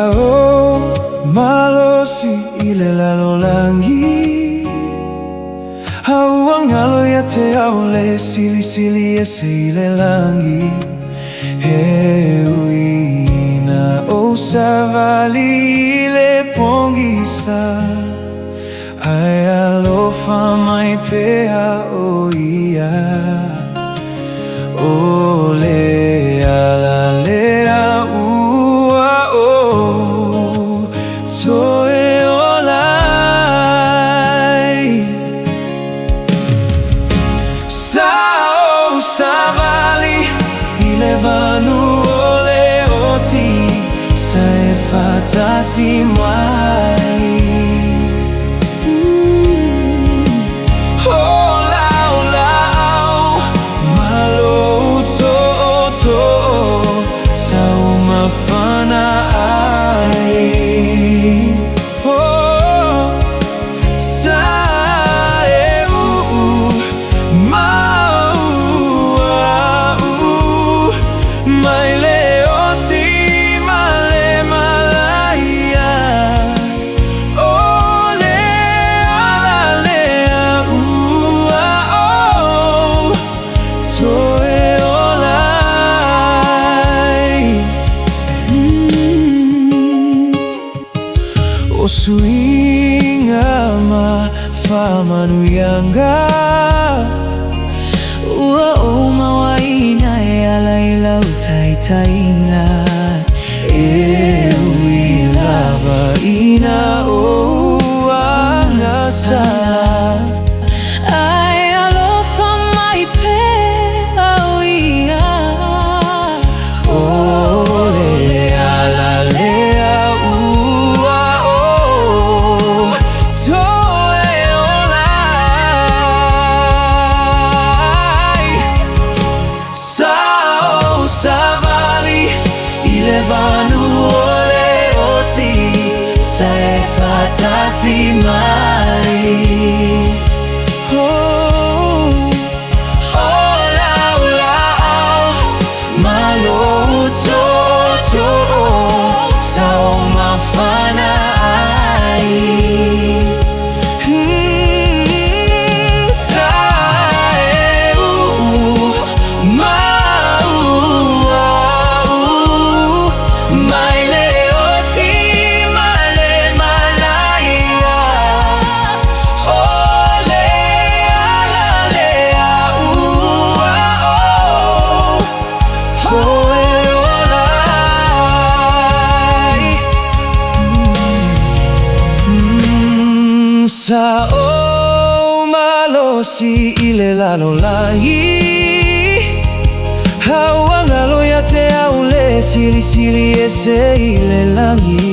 Ou Malosi ile lalo langi Ou ngalo ya te aule sili sili ese ile langi Ina o savali ile pongisa Aya lo famai pea o ia Ole ala lea ua o Toe olai Sao savali Ile vanu ole oti Sa e fatasi mai O suinga ma famanu yanga Ua o mawaina e ala ila utaitainga Ui lava ina o angasala Ai alofa mai pe au ia Ole ala lea ua o Toe olai Sao savali Ile vanu ole oti Sa e fatasi mai Ou Malosi ile lalo langi Ou ngalo ya te aule sili sili ese ile langi